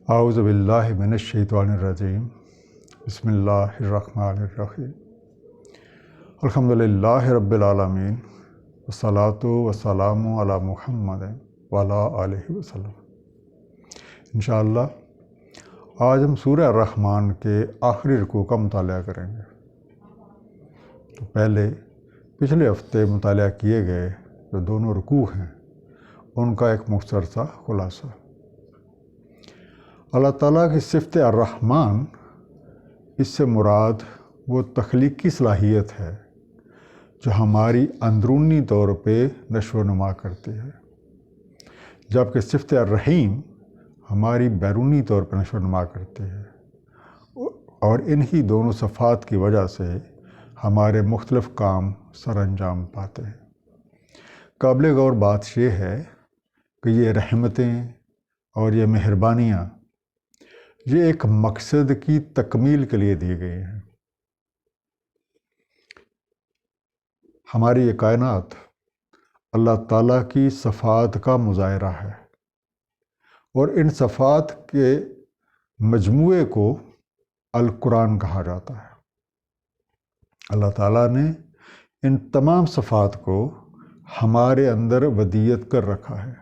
اعوذ باللہ من الشیطان الرجیم بسم اللہ الرحمن الرحیم الحمدللہ رب العالمین والصلاۃ والسلام علی محمد وعلی آلہ وسلم۔ انشاءاللہ آج ہم سورہ الرحمن کے آخری رکوع کا مطالعہ کریں گے۔ تو پہلے پچھلے ہفتے مطالعہ کیے گئے جو دونوں رکوع ہیں ان کا ایک مختصر سا خلاصہ۔ اللہ تعالیٰ کی صفت الرحمن، اس سے مراد وہ تخلیقی صلاحیت ہے جو ہماری اندرونی طور پہ نشو و نما کرتی ہے، جبکہ صفت الرحیم ہماری بیرونی طور پر نشو و نما کرتی ہے، اور انہی دونوں صفات کی وجہ سے ہمارے مختلف کام سر انجام پاتے ہیں۔ قابل غور بات یہ ہے کہ یہ رحمتیں اور یہ مہربانیاں یہ ایک مقصد کی تکمیل کے لیے دی گئی ہیں۔ ہماری یہ کائنات اللہ تعالیٰ کی صفات کا مظاہرہ ہے، اور ان صفات کے مجموعے کو القرآن کہا جاتا ہے۔ اللہ تعالیٰ نے ان تمام صفات کو ہمارے اندر ودیت کر رکھا ہے،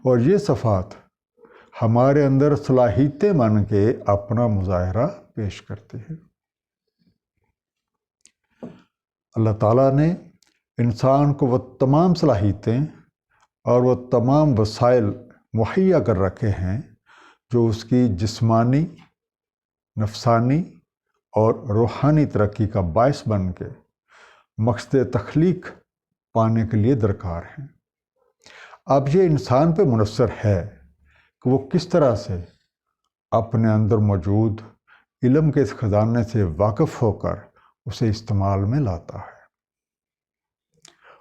اور یہ صفات ہمارے اندر صلاحیتیں بن کے اپنا مظاہرہ پیش کرتے ہیں۔ اللہ تعالیٰ نے انسان کو وہ تمام صلاحیتیں اور وہ تمام وسائل مہیا کر رکھے ہیں جو اس کی جسمانی، نفسانی اور روحانی ترقی کا باعث بن کے مقصد تخلیق پانے کے لیے درکار ہیں۔ اب یہ انسان پہ منحصر ہے کہ وہ کس طرح سے اپنے اندر موجود علم کے اس خزانے سے واقف ہو کر اسے استعمال میں لاتا ہے۔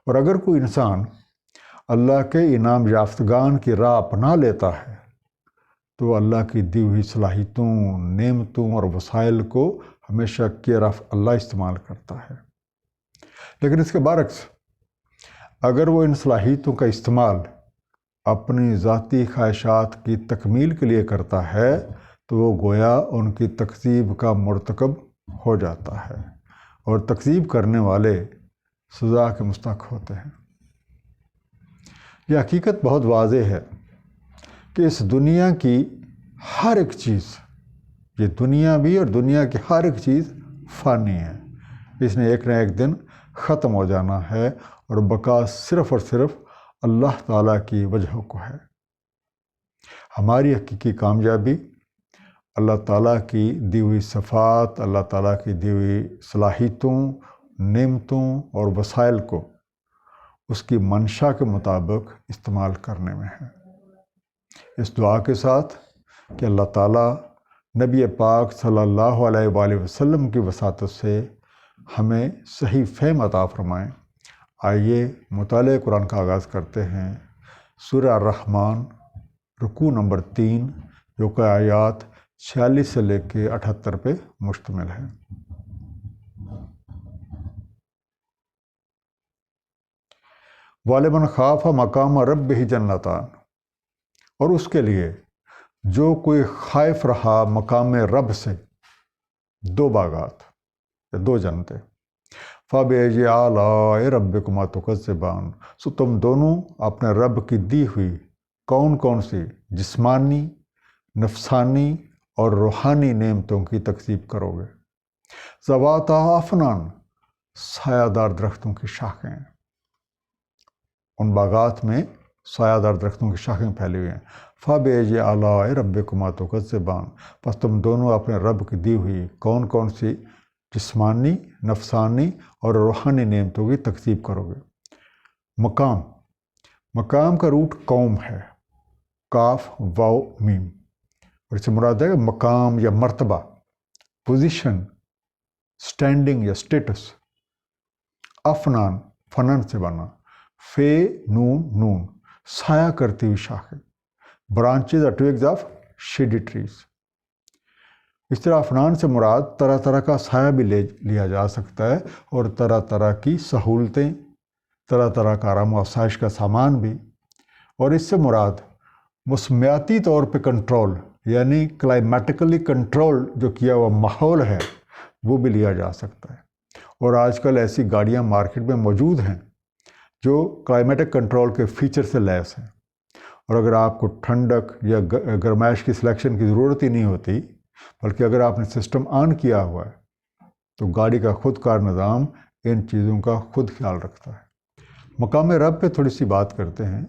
اور اگر کوئی انسان اللہ کے انعام یافتگان کی راہ اپنا لیتا ہے تو اللہ کی دی ہوئی صلاحیتوں، نعمتوں اور وسائل کو ہمیشہ کیئر آف اللہ استعمال کرتا ہے۔ لیکن اس کے برعکس اگر وہ ان صلاحیتوں کا استعمال اپنی ذاتی خواہشات کی تکمیل کے لیے کرتا ہے تو وہ گویا ان کی تکذیب کا مرتکب ہو جاتا ہے، اور تکذیب کرنے والے سزا کے مستحق ہوتے ہیں۔ یہ حقیقت بہت واضح ہے کہ اس دنیا کی ہر ایک چیز، یہ دنیا بھی اور دنیا کی ہر ایک چیز فانی ہے۔ اس نے ایک نہ ایک دن ختم ہو جانا ہے، اور بقا صرف اور صرف اللہ تعالیٰ کی وجہ کو ہے۔ ہماری حقیقی کامیابی اللہ تعالیٰ کی دی ہوئی صفات، اللہ تعالیٰ کی دی ہوئی صلاحیتوں، نعمتوں اور وسائل کو اس کی منشا کے مطابق استعمال کرنے میں ہے۔ اس دعا کے ساتھ کہ اللہ تعالیٰ نبی پاک صلی اللہ علیہ وآلہ وسلم کی وساطت سے ہمیں صحیح فہم عطا فرمائیں، آئیے مطالعہ قرآن کا آغاز کرتے ہیں۔ سورہ الرحمن رکوع نمبر 3 جو کہ آیات 46 سے لے کے 78 پہ مشتمل ہے۔ وَلِمَنْ خَافَ مَقَامَ رَبِّهِ جَنَّتَانِ، اور اس کے لیے جو کوئی خائف رہا مقام رب سے دو باغات یا دو جنتیں۔ فَبِأَيِّ آلَاءِ رَبِّكُمَا تُكَذِّبَانِ، سو تم دونوں اپنے رب کی دی ہوئی کون کون سی جسمانی، نفسانی اور روحانی نعمتوں کی تکذیب کرو گے۔ ذَوَاتَا أَفْنَانٍ، سایہ دار درختوں کی شاخیں، ان باغات میں سایہ دار درختوں کی شاخیں پھیلی ہوئی ہیں۔ فَبِأَيِّ آلَاءِ رَبِّكُمَا تُكَذِّبَانِ، پس تم دونوں اپنے رب کی دی ہوئی کون کون سی جسمانی، نفسانی اور روحانی نعمتوں کی تکذیب کرو گے۔ مقام کا روٹ قوم ہے، کاف واو میم، اور اس سے مراد ہے کہ مقام یا مرتبہ، پوزیشن، سٹینڈنگ یا سٹیٹس۔ افنان فنن سے بنا، فے نون نون، سایہ کرتی ہوئی شاخیں، برانچز اور ٹویگز آف شیڈی ٹریز۔ اس طرح افنان سے مراد طرح طرح کا سایہ بھی لیا جا سکتا ہے، اور طرح طرح کی سہولتیں، طرح طرح کا آرام و آسائش کا سامان بھی، اور اس سے مراد موسمیاتی طور پہ کنٹرول یعنی کلائمیٹیکلی کنٹرول جو کیا ہوا ماحول ہے وہ بھی لیا جا سکتا ہے. اور آج کل ایسی گاڑیاں مارکیٹ میں موجود ہیں جو کلائمیٹک کنٹرول کے فیچر سے لیس ہیں. اور اگر آپ کو ٹھنڈک یا گرمائش کی سلیکشن کی ضرورت ہی نہیں ہوتی، بلکہ اگر آپ نے سسٹم آن کیا ہوا ہے تو گاڑی کا خود کار نظام ان چیزوں کا خود خیال رکھتا ہے. مقام رب پہ تھوڑی سی بات کرتے ہیں.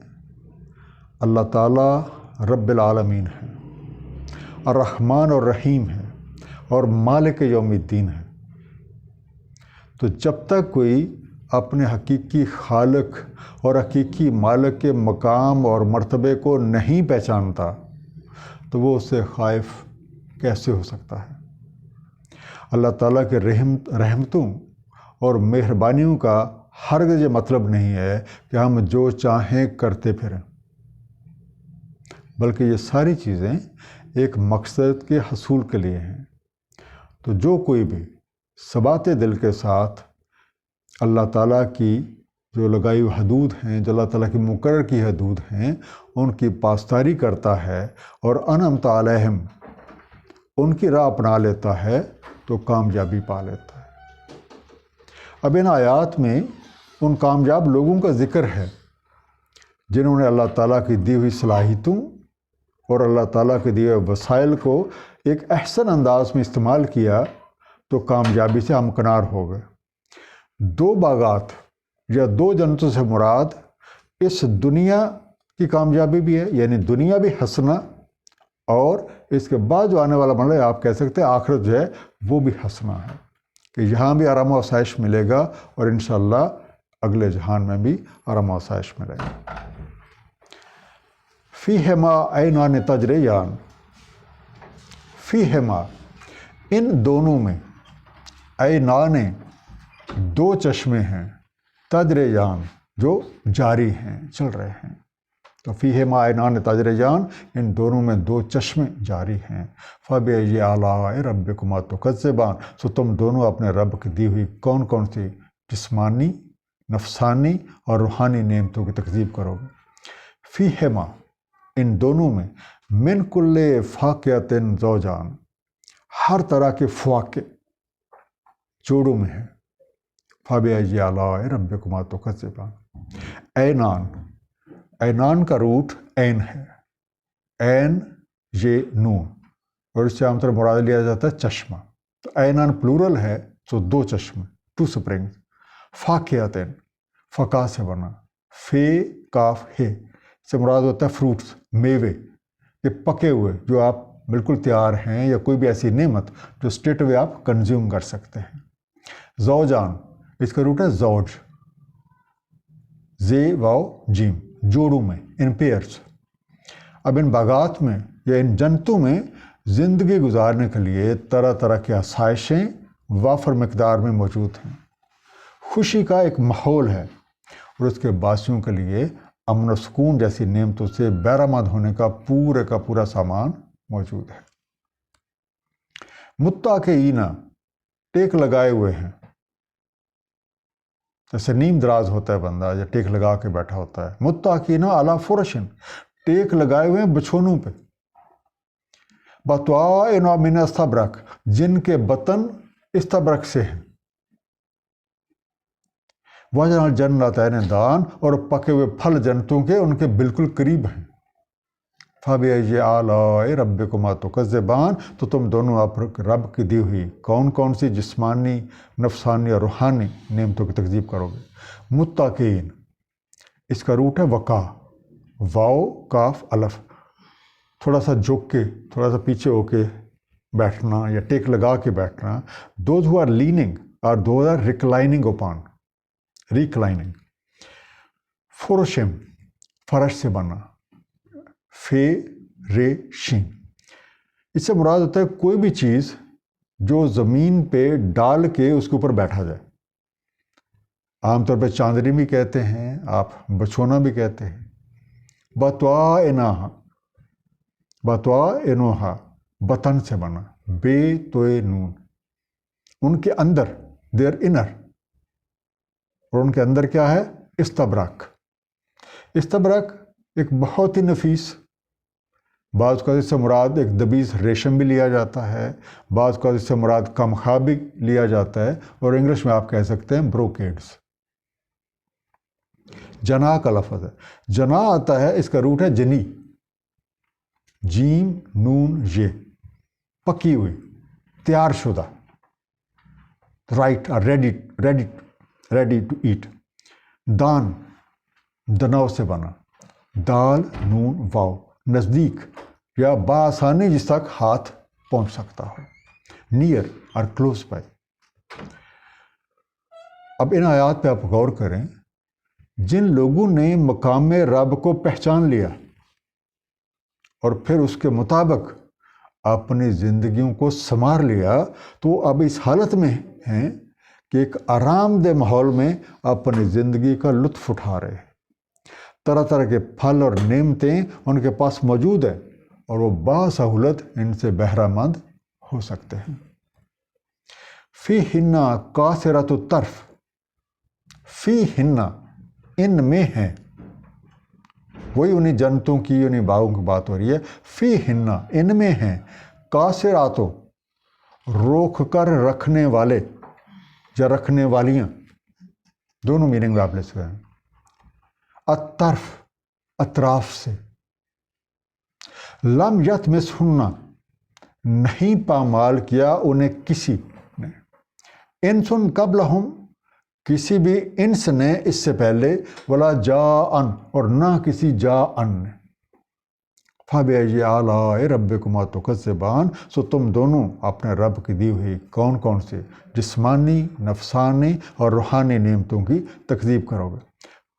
اللہ تعالیٰ رب العالمین ہے، الرحمن اور رحیم ہے، اور مالک یوم الدین ہے. تو جب تک کوئی اپنے حقیقی خالق اور حقیقی مالک کے مقام اور مرتبے کو نہیں پہچانتا تو وہ اس سے خائف کیسے ہو سکتا ہے؟ اللہ تعالیٰ کے رحمتوں اور مہربانیوں کا ہرگز یہ مطلب نہیں ہے کہ ہم جو چاہیں کرتے پھریں، بلکہ یہ ساری چیزیں ایک مقصد کے حصول کے لیے ہیں. تو جو کوئی بھی ثبات دل کے ساتھ اللہ تعالیٰ کی جو لگائی ہوئی حدود ہیں، جو اللہ تعالیٰ کی مقرر کی حدود ہیں، ان کی پاسداری کرتا ہے اور انعمت علیہم ان کی راہ اپنا لیتا ہے تو کامیابی پا لیتا ہے. اب ان آیات میں ان کامیاب لوگوں کا ذکر ہے جنہوں نے اللہ تعالیٰ کی دی ہوئی صلاحیتوں اور اللہ تعالیٰ کے دیے ہوئے وسائل کو ایک احسن انداز میں استعمال کیا تو کامیابی سے ہمکنار ہو گئے. 2 باغات یا 2 جنتوں سے مراد اس دنیا کی کامیابی بھی ہے، یعنی دنیا بھی حسنہ، اور اس کے بعد جو آنے والا مرحلہ آپ کہہ سکتے ہیں آخرت جو ہے وہ بھی حسنہ ہے، کہ یہاں بھی آرام و آسائش ملے گا اور انشاءاللہ اگلے جہان میں بھی آرام و آسائش ملے گا. فیہما عینان تجریان، فیہما ان دونوں میں، عینان 2 چشمے ہیں، تجریان جو جاری ہیں، چل رہے ہیں. تو فیہما عینان تجریان، ان دونوں میں 2 چشمے جاری ہیں. فبأي آلاء ربكما تكذبان، سو تم دونوں اپنے رب کی دی ہوئی کون کون سی جسمانی، نفسانی اور روحانی نعمتوں کی تکذیب کرو گے. فیہما ان دونوں میں، من کل فاکہۃ زوجان، ہر طرح کے فواکہ جوڑوں میں ہے. فبأي آلاء ربكما تكذبان. عینان، عینان کا روٹ عین ہے، عین یہ نون، اور اس سے عام طور مراد لیا جاتا ہے چشمہ. تو عینان پلورل ہے تو 2 چشمے، 2 سپرنگ. فاکہۃ فقا سے بنا، فے کاف ہے سے مراد ہوتا ہے فروٹس، میوے، یہ پکے ہوئے جو آپ بالکل تیار ہیں، یا کوئی بھی ایسی نعمت جو اسٹریٹ وے آپ کنزیوم کر سکتے ہیں. زوجان، اس کا روٹ ہے زوج، زے واو جیم، جوڑوں میں، ان پیئرس. اب ان باغات میں یا ان جنتوں میں زندگی گزارنے کے لیے طرح طرح کی آسائشیں وافر مقدار میں موجود ہیں. خوشی کا ایک ماحول ہے اور اس کے باسیوں کے لیے امن و سکون جیسی نعمتوں سے بہرامند ہونے کا پورا سامان موجود ہے. متکئین، ٹیک لگائے ہوئے ہیں. جیسے نیم دراز ہوتا ہے بندہ یا ٹیک لگا کے بیٹھا ہوتا ہے. متکئین علی فرشن، ٹیک لگائے ہوئے ہیں بچھونوں پہ. بطوائن من استبرق، جن کے بطن استبرق سے ہیں. وجعل جنتین دان، اور پکے ہوئے پھل جنتوں کے ان کے بالکل قریب ہیں. فبأي آلاء ربكما تكذبان، تو تم دونوں رب کی دی ہوئی کون کون سی جسمانی، نفسانی اور روحانی نعمتوں کی تکذیب کرو گے. متکئین، اس کا روٹ ہے وقا، واو کاف الف، تھوڑا سا جھک کے، تھوڑا سا پیچھے ہو کے بیٹھنا یا ٹیک لگا کے بیٹھنا. دوز ہو آر لیننگ اور those are reclining upon, reclining. فرشم، فرش سے بنا، فے رے شین. اس سے مراد ہوتا ہے کوئی بھی چیز جو زمین پہ ڈال کے اس کے اوپر بیٹھا جائے. عام طور پہ چاندنی بھی کہتے ہیں، آپ بچھونا بھی کہتے ہیں. بطوائنہا، بطوائنہا بطن سے بنا، بے توئے نون، ان کے اندر، دیر انر، اور ان کے اندر کیا ہے؟ استبرق. استبرق ایک بہت ہی نفیس بعض کا اس سے مراد ایک دبیز ریشم بھی لیا جاتا ہے، بعض کا اس سے مراد کمخا بھی لیا جاتا ہے، اور انگلش میں آپ کہہ سکتے ہیں بروکیڈز۔ جنا کا لفظ ہے، جنا آتا ہے، اس کا روٹ ہے جنی، جیم نون یہ، پکی ہوئی، تیار شدہ، رائٹ ریڈی ٹو ایٹ۔ دان دناؤ سے بنا، دال نون واو، نزدیک یا بآسانی جس تک ہاتھ پہنچ سکتا ہو، نیئر اور کلوز بائی۔ اب ان آیات پہ آپ غور کریں، جن لوگوں نے مقام رب کو پہچان لیا اور پھر اس کے مطابق اپنی زندگیوں کو سنوار لیا، تو اب اس حالت میں ہیں کہ ایک آرام دہ ماحول میں اپنی زندگی کا لطف اٹھا رہے ہیں۔ طرح طرح کے پھل اور نعمتیں ان کے پاس موجود ہیں، اور وہ باسہولت ان سے بہرہ مند ہو سکتے ہیں۔ فی ہن قاصرات الطرف، فی ہن ان میں ہیں، وہی انہیں جنتوں کی، انہیں باغوں کی بات ہو رہی ہے۔ فی ہن ان میں ہیں، قاصراتو روک کر رکھنے والے یا رکھنے والیاں، دونوں میننگ میں آپ لے سکتے ہیں۔ الطرف اطراف سے، لم یطمثہن نہیں پامال کیا انہیں کسی نے، انسن قبلہم کسی بھی انس نے اس سے پہلے، ولا جاءن اور نہ کسی جاءن نے۔ فَبِأَيِّ آلَاءِ رَبِّكُمَا تُكَذِّبَانِ سو تم دونوں اپنے رب کی دی ہوئی کون کون سے جسمانی، نفسانی اور روحانی نعمتوں کی تکذیب کرو گے۔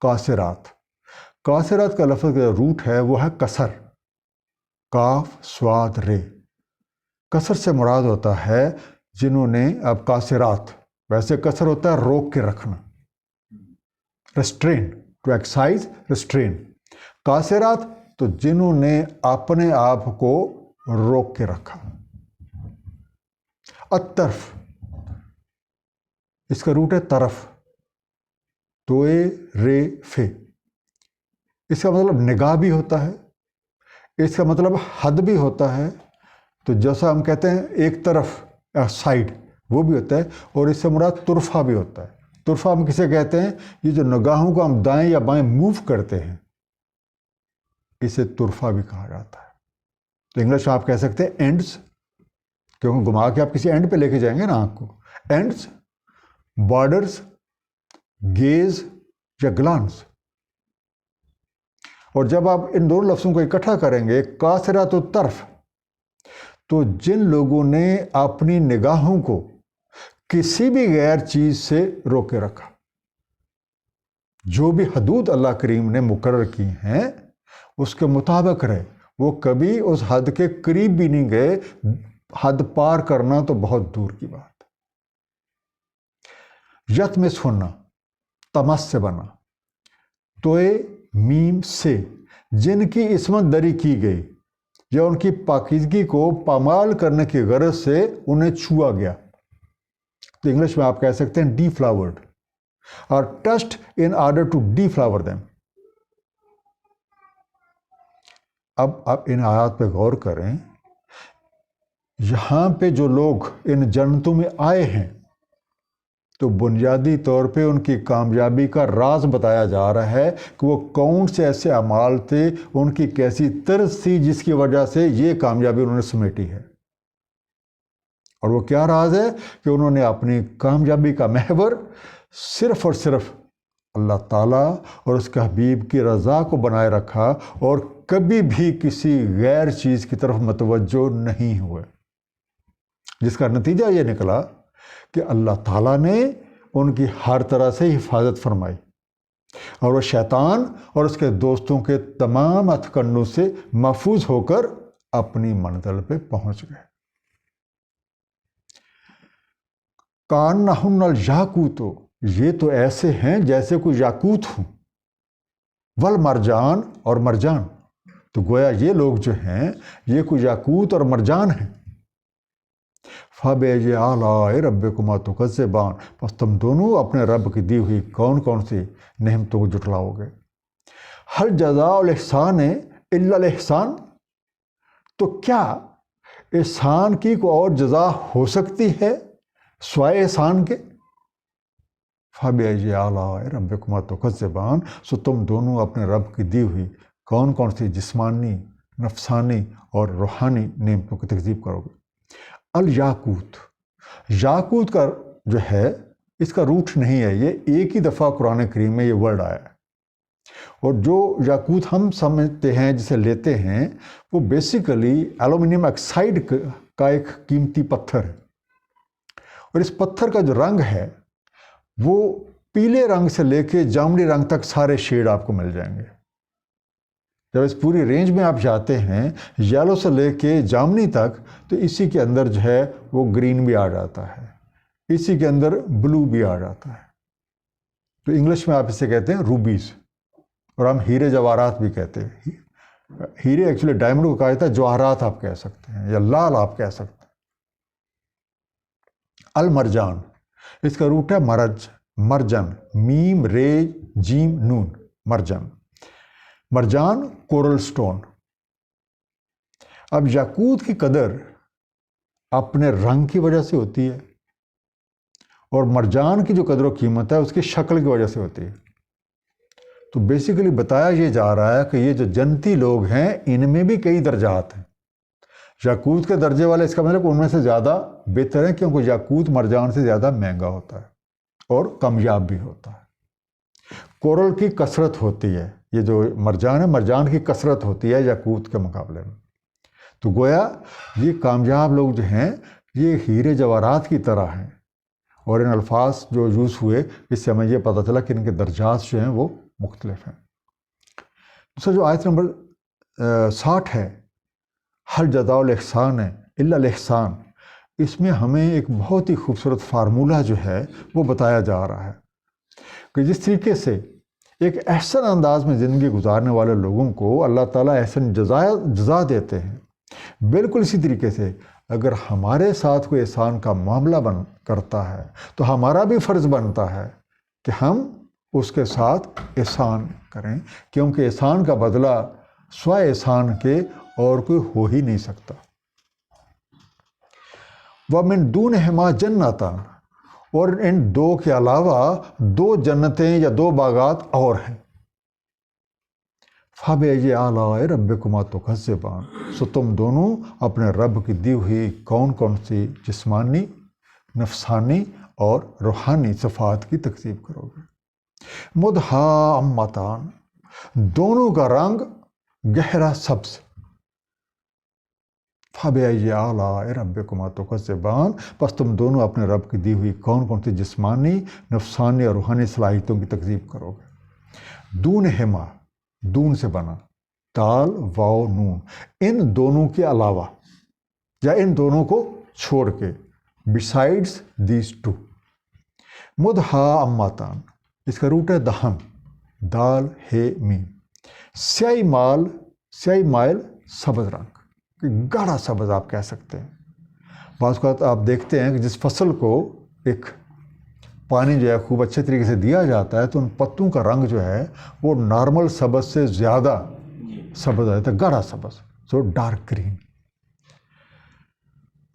قاصرات، قاصرات کا لفظ کا روٹ ہے وہ ہے کسر، کاف سواد رے۔ کسر سے مراد ہوتا ہے جنہوں نے، اب قاصرات ویسے کسر ہوتا ہے روک کے رکھنا، ریسٹرین، ٹو ایکسائز ریسٹرین۔ قاصرات تو جنہوں نے اپنے آپ کو روک کے رکھا۔ الطرف اس کا روٹ ہے طرف، توئے رے فے، اس کا مطلب نگاہ بھی ہوتا ہے، اس کا مطلب حد بھی ہوتا ہے۔ تو جیسا ہم کہتے ہیں ایک طرف سائڈ، وہ بھی ہوتا ہے، اور اس سے مراد طرفہ بھی ہوتا ہے۔ طرفہ ہم کسے کہتے ہیں؟ یہ جو نگاہوں کو ہم دائیں یا بائیں موو کرتے ہیں، اسے طرفہ بھی کہا جاتا ہے۔ تو انگلش میں آپ کہہ سکتے ہیں اینڈز، کیونکہ گھما کے آپ کسی اینڈ پہ لے کے جائیں گے نا آنکھ کو۔ اینڈز، بارڈرز، گیز یا گلانس۔ اور جب آپ ان دونوں لفظوں کو اکٹھا کریں گے، قاصرات الطرف، تو جن لوگوں نے اپنی نگاہوں کو کسی بھی غیر چیز سے روکے رکھا، جو بھی حدود اللہ کریم نے مقرر کی ہیں اس کے مطابق رہے، وہ کبھی اس حد کے قریب بھی نہیں گئے۔ حد پار کرنا تو بہت دور کی بات۔ یطمثہن تمس سے بنا، توئے میم سے، جن کی عصمت دری کی گئی یا ان کی پاکیزگی کو پامال کرنے کی غرض سے انہیں چھوا گیا۔ تو انگلش میں آپ کہہ سکتے ہیں ڈی فلاورڈ، اور touched in order to deflower them. اب آپ ان آیات پہ غور کریں، یہاں پہ جو لوگ ان جنتوں میں آئے ہیں، تو بنیادی طور پہ ان کی کامیابی کا راز بتایا جا رہا ہے کہ وہ کون سے ایسے اعمال تھے، ان کی کیسی طرز تھی جس کی وجہ سے یہ کامیابی انہوں نے سمیٹی ہے۔ اور وہ کیا راز ہے کہ انہوں نے اپنی کامیابی کا محور صرف اور صرف اللہ تعالیٰ اور اس کے حبیب کی رضا کو بنائے رکھا، اور کبھی بھی کسی غیر چیز کی طرف متوجہ نہیں ہوئے، جس کا نتیجہ یہ نکلا کہ اللہ تعالیٰ نے ان کی ہر طرح سے حفاظت فرمائی، اور وہ شیطان اور اس کے دوستوں کے تمام ہتھکنڈوں سے محفوظ ہو کر اپنی منزل پہ پہنچ گئے۔ کانہن الیاقوت، یہ تو ایسے ہیں جیسے کوئی یاقوت ہوں، والمرجان اور مرجان، تو گویا یہ لوگ جو ہیں یہ کوئی یاقوت اور مرجان ہیں۔ فَبِأَيِّ آلَاءِ رَبِّكُمَا تُكَذِّبَانِ پس تم دونوں اپنے رب کی دی ہوئی کون کون سی نعمتوں کو جھٹلاؤ گے۔ هَلْ جَزَاءُ الْإِحْسَانِ إِلَّا الْإِحْسَانُ، تو کیا احسان کی کوئی اور جزا ہو سکتی ہے سوائے احسان کے؟ فَبِأَيِّ آلَاءِ رَبِّكُمَا تُكَذِّبَانِ، سو تم دونوں اپنے رب کی دی ہوئی کون کون سی جسمانی، نفسانی اور روحانی نعمتوں کی تکذیب کرو گے؟ الیاقوت، یاقوت کا جو ہے اس کا روٹ نہیں ہے، یہ ایک ہی دفعہ قرآن کریم میں یہ ورڈ آیا ہے، اور جو یاقوت ہم سمجھتے ہیں جسے لیتے ہیں وہ بیسیکلی ایلومینیم آکسائڈ کا ایک قیمتی پتھر ہے، اور اس پتھر کا جو رنگ ہے وہ پیلے رنگ سے لے کے جامنی رنگ تک سارے شیڈ آپ کو مل جائیں گے۔ جب اس پوری رینج میں آپ جاتے ہیں یلو سے لے کے جامنی تک، تو اسی کے اندر جو ہے وہ گرین بھی آ جاتا ہے، اسی کے اندر بلو بھی آ جاتا ہے، تو انگلش میں آپ اسے کہتے ہیں روبیز، اور ہم ہیرے جواہرات بھی کہتے ہیں۔ ہیرے ایکچولی ڈائمنڈ کو کہا جاتا ہے، جواہرات آپ کہہ سکتے ہیں یا لال آپ کہہ سکتے ہیں۔ المرجان، اس کا روٹ ہے مرج، مرجن، میم رے جیم نون، مرجن، مرجان کورل سٹون۔ اب یاقوت کی قدر اپنے رنگ کی وجہ سے ہوتی ہے، اور مرجان کی جو قدر و قیمت ہے اس کی شکل کی وجہ سے ہوتی ہے۔ تو بیسیکلی بتایا یہ جا رہا ہے کہ یہ جو جنتی لوگ ہیں ان میں بھی کئی درجات ہیں۔ یاقوت کے درجے والے اس کا مطلب ان میں سے زیادہ بہتر ہیں، کیونکہ یاقوت مرجان سے زیادہ مہنگا ہوتا ہے اور کامیاب بھی ہوتا ہے۔ کورل کی کثرت ہوتی ہے، یہ جو مرجان ہے مرجان کی کثرت ہوتی ہے یاقوت کے مقابلے میں، تو گویا یہ کامیاب لوگ جو ہیں یہ ہیرے جواہرات کی طرح ہیں، اور ان الفاظ جو یوز ہوئے اس سے ہمیں یہ پتہ چلا کہ ان کے درجات جو ہیں وہ مختلف ہیں۔ دوسرا جو آیت نمبر 60 ہے، حل جزاء الاحسان ہے الا الاحسان، اس میں ہمیں ایک بہت ہی خوبصورت فارمولہ جو ہے وہ بتایا جا رہا ہے کہ جس طریقے سے ایک احسن انداز میں زندگی گزارنے والے لوگوں کو اللہ تعالیٰ احسن جزا دیتے ہیں، بالکل اسی طریقے سے اگر ہمارے ساتھ کوئی احسان کا معاملہ کرتا ہے تو ہمارا بھی فرض بنتا ہے کہ ہم اس کے ساتھ احسان کریں، کیونکہ احسان کا بدلہ سوائے احسان کے اور کوئی ہو ہی نہیں سکتا۔ وَمِن دُونِهِمَا جَنَّتَانِ، اور ان دو کے علاوہ دو جنتیں یا دو باغات اور ہیں۔ فَبِأَيِّ آلَاءِ رَبِّكُمَا تُكَذِّبَانِ، سو تم دونوں اپنے رب کی دی ہوئی کون کون سی جسمانی، نفسانی اور روحانی صفات کی تکذیب کرو گے۔ مدہامتان، دونوں کا رنگ گہرا سبز۔ فَبِأَيِّ آلَاءِ رَبِّكُمَا تُكَذِّبَانِ، پس تم دونوں اپنے رب کی دی ہوئی کون کون سی جسمانی، نفسانی اور روحانی صلاحیتوں کی تکذیب کرو گے۔ دونہما، دون سے بنا، دال واو نون، ان دونوں کے علاوہ یا ان دونوں کو چھوڑ کے، besides these two۔ مدہامتان، اس کا روٹ ہے دہم، دال ہے میم، سیاہی مائل سبز رنگ، گاڑھا سبز آپ کہہ سکتے ہیں۔ بعض اوقات آپ دیکھتے ہیں کہ جس فصل کو ایک پانی جو ہے خوب اچھے طریقے سے دیا جاتا ہے تو ان پتوں کا رنگ جو ہے وہ نارمل سبز سے زیادہ سبز آتا ہے، گاڑھا سبز، سو ڈارک گرین۔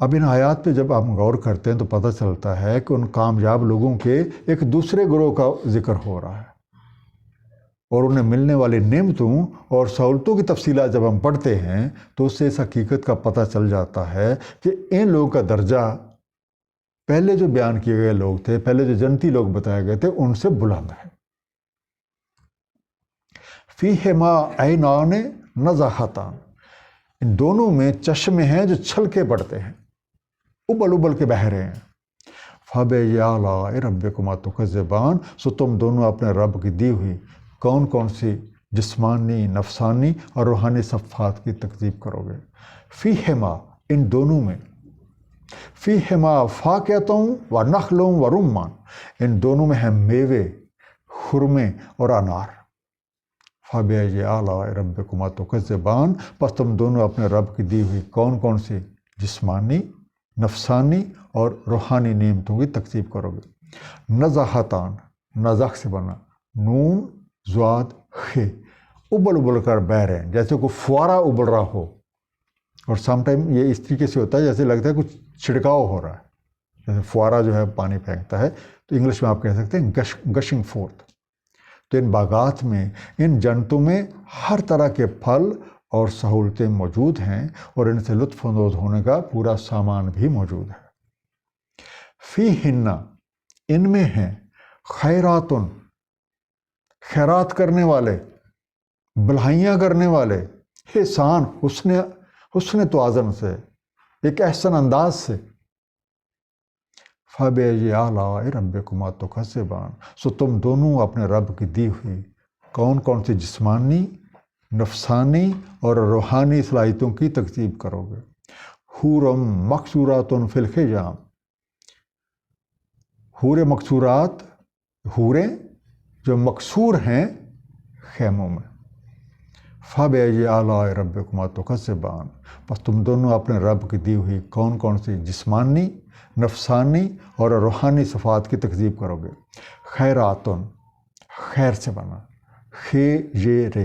اب ان آیات پہ جب ہم غور کرتے ہیں تو پتہ چلتا ہے کہ ان کامیاب لوگوں کے ایک دوسرے گروہ کا ذکر ہو رہا ہے، اور انہیں ملنے والی نعمتوں اور سہولتوں کی تفصیلات جب ہم پڑھتے ہیں تو اس سے اس حقیقت کا پتہ چل جاتا ہے کہ ان لوگوں کا درجہ پہلے جو بیان کیے گئے لوگ تھے، پہلے جو جنتی لوگ بتائے گئے تھے، ان سے بلند ہے۔ فیہما عینان نضاختان، ان دونوں میں چشمے ہیں جو چھلکے پڑتے ہیں، ابل ابل کے بہہ رہے ہیں۔ فَبِأَيِّ آلَاءِ رَبِّكُمَا تُكَذِّبَانِ، سو تم دونوں اپنے رب کی دی ہوئی کون کون سی جسمانی، نفسانی اور روحانی صفات کی تکذیب کرو گے۔ فیہما، ان دونوں میں، فیہما فاکہۃ و نخل و رمان، ان دونوں میں ہیں میوے، خرمے اور انار۔ فَبِأَيِّ آلَاءِ رَبِّكُمَا تُكَذِّبَانِ، پس تم دونوں اپنے رب کی دی ہوئی کون کون سی جسمانی، نفسانی اور روحانی نعمتوں کی تکذیب کرو گے۔ نضاختان، نزاخ سے بنا، نون زواد خے، ابل ابل کر بہہ رہے ہیں، جیسے کوئی فوارہ ابل رہا ہو اور سم ٹائم یہ اس طریقے سے ہوتا ہے جیسے لگتا ہے کچھ چھڑکاؤ ہو رہا ہے، جیسے فوارہ جو ہے پانی پھینکتا ہے، تو انگلش میں آپ کہہ سکتے ہیں گشنگ فورتھ۔ تو ان باغات میں، ان جنتوں میں ہر طرح کے پھل اور سہولتیں موجود ہیں، اور ان سے لطف اندوز ہونے کا پورا سامان بھی موجود ہے۔ فی ہن، ان میں ہیں، خیراتن، خیرات کرنے والے، بھلائیاں کرنے والے، احسان، حسن توازن سے، ایک احسن انداز سے۔ فَبِأَيِّ آلَاءِ رَبِّكُمَا تُكَذِّبَانِ، سو تم دونوں اپنے رب کی دی ہوئی کون کون سی جسمانی، نفسانی اور روحانی صلاحیتوں کی تکذیب کرو گے۔ حورم مقصورات فی الخیام، حور مقصورات، حوریں جو مقصور ہیں خیموں میں۔ فَبِأَيِّ آلَاءِ رَبِّكُمَا تُكَذِّبَانِ، بس تم دونوں اپنے رب کی دی ہوئی کون کون سی جسمانی، نفسانی اور روحانی صفات کی تکذیب کرو گے۔ خیراتن، خیر سے بنا، خیر،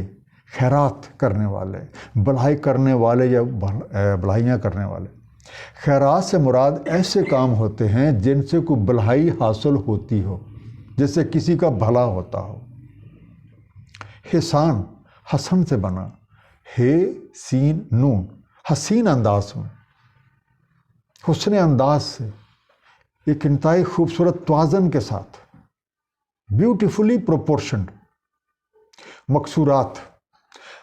خیرات کرنے والے، بھلائی کرنے والے یا بھلائیاں کرنے والے۔ خیرات سے مراد ایسے کام ہوتے ہیں جن سے کوئی بھلائی حاصل ہوتی ہو، جس سے کسی کا بھلا ہوتا ہو۔ حسان، حسن سے بنا، ہے سین نون، حسین انداز میں، حسن انداز سے، ایک انتہائی خوبصورت توازن کے ساتھ، بیوٹیفلی پروپورشنڈ۔ مقصورات،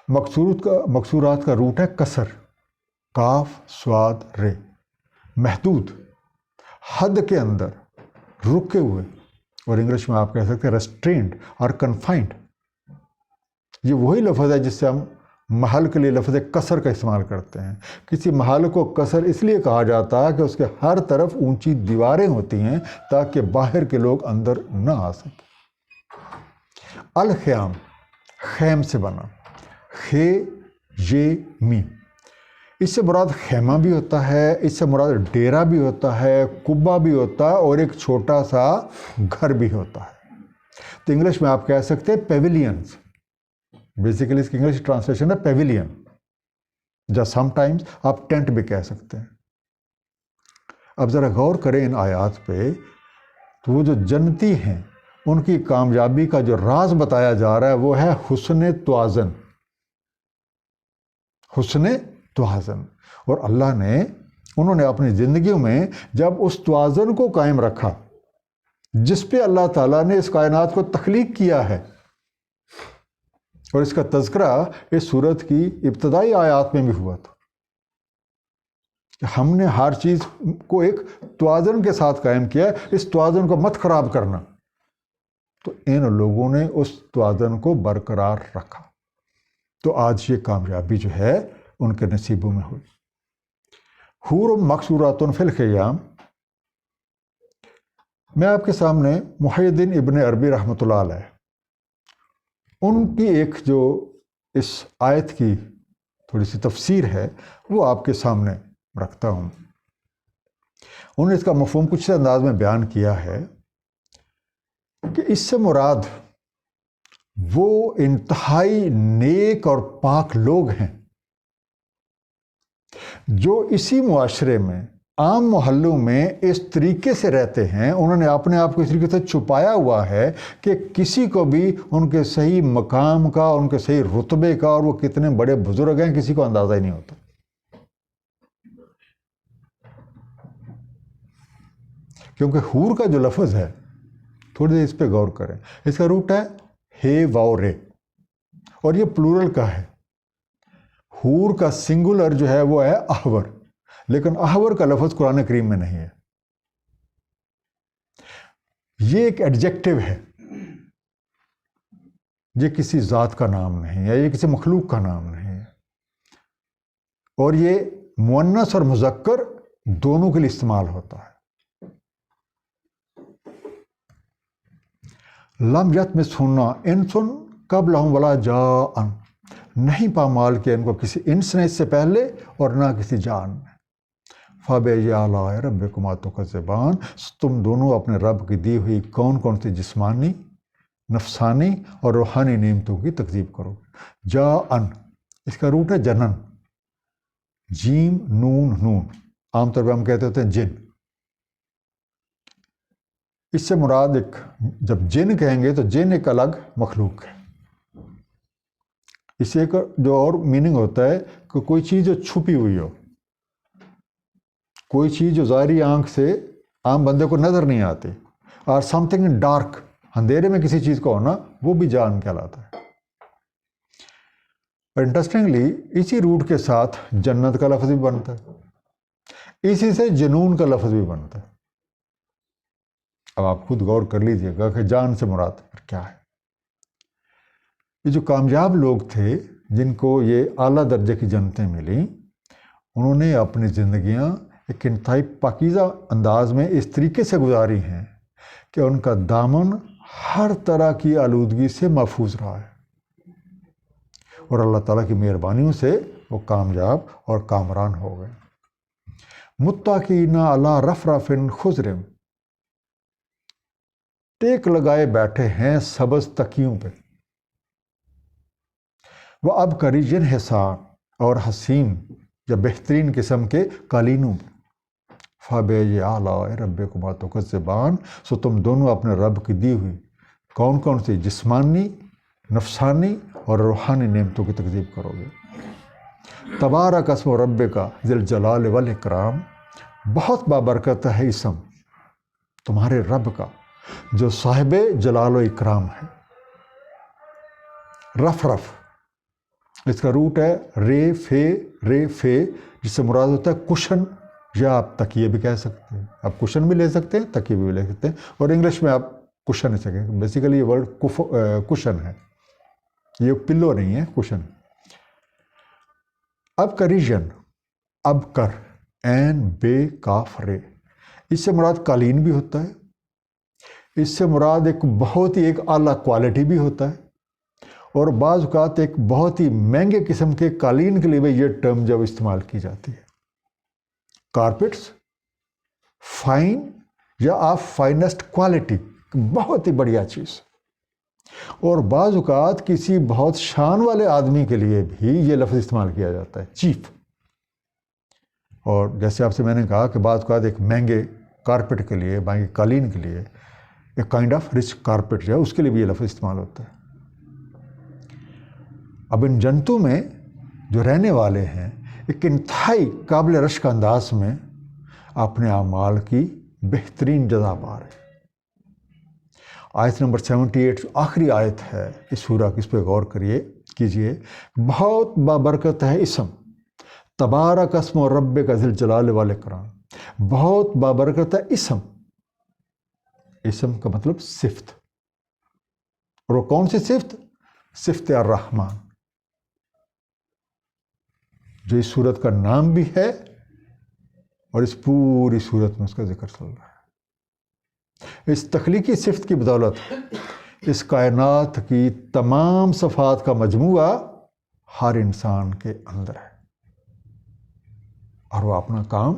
مقصورات کا روٹ ہے کسر، کاف صاد رے، محدود، حد کے اندر، رکے ہوئے، اور انگلش میں آپ کہہ سکتے ہیں ریسٹرینڈ اور کنفائنڈ۔ یہ وہی لفظ ہے جس سے ہم محل کے لیے لفظ کسر کا استعمال کرتے ہیں۔ کسی محل کو کسر اس لیے کہا جاتا ہے کہ اس کے ہر طرف اونچی دیواریں ہوتی ہیں تاکہ باہر کے لوگ اندر نہ آ سکیں۔ الخیام، خیم سے بنا، خے یہ میم، اس سے مراد خیمہ بھی ہوتا ہے، اس سے مراد ڈیرا بھی ہوتا ہے، قبہ بھی ہوتا ہے، اور ایک چھوٹا سا گھر بھی ہوتا ہے۔ تو انگلش میں آپ کہہ سکتے ہیں پیویلینز، بیسیکلی اس کی انگلش ٹرانسلیشن ہے پیویلین، یا سم ٹائمز آپ ٹینٹ بھی کہہ سکتے ہیں۔ اب ذرا غور کریں ان آیات پہ، تو وہ جو جنتی ہیں ان کی کامیابی کا جو راز بتایا جا رہا ہے وہ ہے حسن توازن، حسن توازن۔ اور اللہ نے، انہوں نے اپنی زندگیوں میں جب اس توازن کو قائم رکھا جس پہ اللہ تعالیٰ نے اس کائنات کو تخلیق کیا ہے، اور اس کا تذکرہ اس سورت کی ابتدائی آیات میں بھی ہوا تھا کہ ہم نے ہر چیز کو ایک توازن کے ساتھ قائم کیا، اس توازن کو مت خراب کرنا۔ تو ان لوگوں نے اس توازن کو برقرار رکھا، تو آج یہ کامیابی جو ہے ان کے نصیبوں میں ہوئی۔ حور مقصورات فی الخیام، میں آپ کے سامنے محی الدین ابن عربی رحمۃ اللہ علیہ، ان کی ایک جو اس آیت کی تھوڑی سی تفسیر ہے وہ آپ کے سامنے رکھتا ہوں۔ انہوں نے اس کا مفہوم کچھ انداز میں بیان کیا ہے کہ اس سے مراد وہ انتہائی نیک اور پاک لوگ ہیں جو اسی معاشرے میں، عام محلوں میں اس طریقے سے رہتے ہیں، انہوں نے اپنے آپ کو اس طریقے سے چھپایا ہوا ہے کہ کسی کو بھی ان کے صحیح مقام کا، ان کے صحیح رتبے کا، اور وہ کتنے بڑے بزرگ ہیں، کسی کو اندازہ ہی نہیں ہوتا۔ کیونکہ حور کا جو لفظ ہے، تھوڑی دیر اس پہ غور کریں، اس کا روٹ ہے واو رے، اور یہ پلورل کا ہے۔ حور کا سنگولر جو ہے وہ ہے احور، لیکن احور کا لفظ قرآن کریم میں نہیں ہے۔ یہ ایک ایڈجیکٹو ہے، یہ کسی ذات کا نام نہیں ہے، یہ کسی مخلوق کا نام نہیں ہے، اور یہ مؤنث اور مذکر دونوں کے لیے استعمال ہوتا ہے۔ لم یطمثہن انس قبلہم ولا جان، نہیں پامال کیا ان کو کسی انس نے اس سے پہلے اور نہ کسی جان نے۔ فَبِأَيِّ آلَاءِ رَبِّكُمَا تُكَذِّبَانِ، تم دونوں اپنے رب کی دی ہوئی کون کون سی جسمانی، نفسانی اور روحانی نعمتوں کی تکذیب کرو۔ جان، اس کا روٹ ہے جنن، جیم نون نون، عام طور پہ ہم کہتے ہوتے ہیں جن. اس سے مراد ایک، جب جن کہیں گے تو جن ایک الگ مخلوق ہے. اس سے ایک جو اور میننگ ہوتا ہے کہ کوئی چیز جو چھپی ہوئی ہو، کوئی چیز جو ظاہری آنکھ سے عام بندے کو نظر نہیں آتی، اور سم تھنگ ان ڈارک، اندھیرے میں کسی چیز کا ہونا، وہ بھی جان کہلاتا ہے. اور انٹرسٹنگلی اسی روٹ کے ساتھ جنت کا لفظ بھی بنتا ہے، اسی سے جنون کا لفظ بھی بنتا ہے. اب آپ خود غور کر لیجئے گا کہ جان سے مراد کیا ہے. یہ جو کامیاب لوگ تھے جن کو یہ اعلیٰ درجے کی جنتیں ملیں، انہوں نے اپنی زندگیاں ایک انتہائی پاکیزہ انداز میں اس طریقے سے گزاری ہیں کہ ان کا دامن ہر طرح کی آلودگی سے محفوظ رہا ہے، اور اللہ تعالیٰ کی مہربانیوں سے وہ کامیاب اور کامران ہو گئے. متقین علی رفرف خضر، ٹیک لگائے بیٹھے ہیں سبز تکیوں پہ. وہ اب کریجن حسان، اور حسین یا بہترین قسم کے قالینوں پہ. فَبِأَيِّ آلَاءِ رَبِّكُمَا تُكَذِّبَانِ، سو تم دونوں اپنے رب کی دی ہوئی کون کون سی جسمانی، نفسانی اور روحانی نعمتوں کی تکذیب کرو گے. تبارک اسم ربک ذی الجلال والاکرام، بہت بابرکت ہے اسم تمہارے رب کا جو صاحب جلال و اکرام ہے. رف رف، اس کا روٹ ہے رے فے، جس سے مراد ہوتا ہے کشن، یا آپ تکیے بھی کہہ سکتے ہیں. آپ کشن بھی لے سکتے ہیں، تکیے بھی لے سکتے ہیں، اور انگلش میں آپ کشن سکیں. بیسیکلی یہ ورڈ کشن ہے، یہ پلو نہیں ہے، کشن. اب کریجن، اب کر، این بے کاف رے، اس سے مراد قالین بھی ہوتا ہے، اس سے مراد ایک بہت ہی ایک اعلیٰ کوالٹی بھی ہوتا ہے، اور بعض اوقات ایک بہت ہی مہنگے قسم کے قالین کے لیے بھی یہ ٹرم جب استعمال کی جاتی ہے. کارپیٹس، فائن یا آف فائنسٹ کوالٹی، بہت ہی بڑھیا چیز. اور بعض اوقات کسی بہت شان والے آدمی کے لیے بھی یہ لفظ استعمال کیا جاتا ہے، چیف. اور جیسے آپ سے میں نے کہا کہ بعض اوقات ایک مہنگے کارپیٹ کے لیے، مہنگے قالین کے لیے، ایک کائنڈ آف رچ کارپیٹ جو ہے اس کے لیے بھی یہ لفظ استعمال ہوتا ہے. اب ان جنتوں میں جو رہنے والے ہیں ایک انتہائی قابل رشک انداز میں اپنے اعمال کی بہترین جزا پا رہے ہیں. آیت نمبر 78 جو آخری آیت ہے اس سورہ کی، اس پہ غور کیجئے. بہت بابرکت ہے اسم، تبارک اسم ربک ذی الجلال والاکرام، بہت بابرکت ہے اسم. اسم کا مطلب صفت، اور وہ کون سی صفت؟ صفت الرحمن، جو اس سورت کا نام بھی ہے اور اس پوری سورت میں اس کا ذکر چل رہا ہے. اس تخلیقی صفت کی بدولت اس کائنات کی تمام صفات کا مجموعہ ہر انسان کے اندر ہے، اور وہ اپنا کام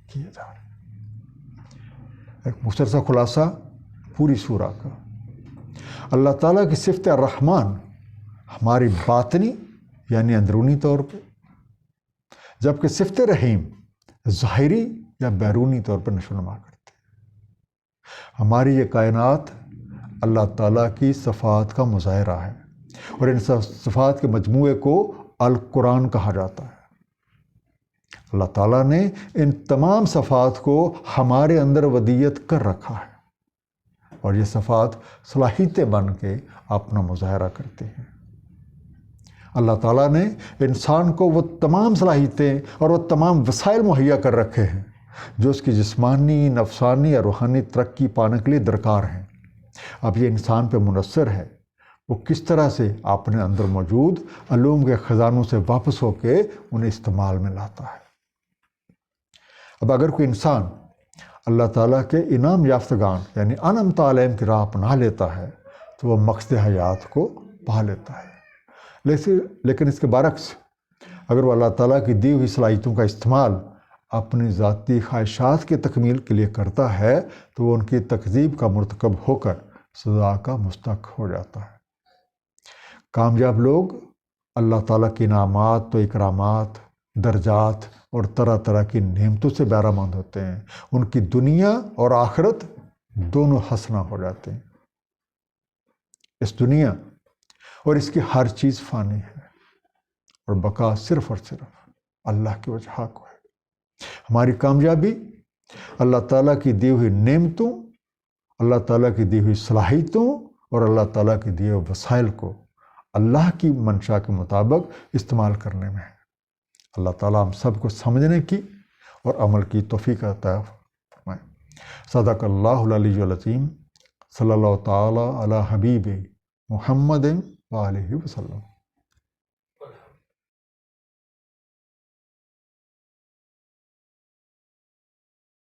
کیے جا رہے ہیں. ایک مختصر خلاصہ پوری سورہ کا، اللہ تعالیٰ کی صفت الرحمن ہماری باطنی یعنی اندرونی طور پہ، جبکہ صفت رحیم ظاہری یا بیرونی طور پر نشو نما کرتے ہیں. ہماری یہ کائنات اللہ تعالیٰ کی صفات کا مظاہرہ ہے، اور ان صفات کے مجموعے کو القرآن کہا جاتا ہے. اللہ تعالیٰ نے ان تمام صفات کو ہمارے اندر ودیت کر رکھا ہے، اور یہ صفات صلاحیتیں بن کے اپنا مظاہرہ کرتے ہیں. اللہ تعالیٰ نے انسان کو وہ تمام صلاحیتیں اور وہ تمام وسائل مہیا کر رکھے ہیں جو اس کی جسمانی، نفسانی اور روحانی ترقی پانے کے لیے درکار ہیں. اب یہ انسان پہ منحصر ہے وہ کس طرح سے اپنے اندر موجود علوم کے خزانوں سے واپس ہو کے انہیں استعمال میں لاتا ہے. اب اگر کوئی انسان اللہ تعالیٰ کے انعام یافتگان یعنی انعمت علیہم کی راہ اپنا لیتا ہے تو وہ مقصد حیات کو پا لیتا ہے. لیکن اس کے برعکس اگر وہ اللہ تعالیٰ کی دی ہوئی صلاحیتوں کا استعمال اپنی ذاتی خواہشات کی تکمیل کے لیے کرتا ہے تو وہ ان کی تکذیب کا مرتکب ہو کر سزا کا مستحق ہو جاتا ہے. کامیاب لوگ اللہ تعالیٰ کے انعامات و اکرامات درجات اور طرح طرح کی نعمتوں سے بہرہ مند ہوتے ہیں، ان کی دنیا اور آخرت دونوں حسنہ ہو جاتے ہیں۔ اس دنیا اور اس کی ہر چیز فانی ہے، اور بقا صرف اور صرف اللہ کی وجہ کو ہے۔ ہماری کامیابی اللہ تعالیٰ کی دی ہوئی نعمتوں، اللہ تعالیٰ کی دی ہوئی صلاحیتوں اور اللہ تعالیٰ کے دیے ہوئے وسائل کو اللہ کی منشا کے مطابق استعمال کرنے میں ہے۔ اللہ تعالیٰ ہم سب کو سمجھنے کی اور عمل کی توفیق عطا فرمائے۔ صدق اللہ العلی العظیم، صلی اللہ تعالیٰ علی حبیب محمد وآلہ وسلم۔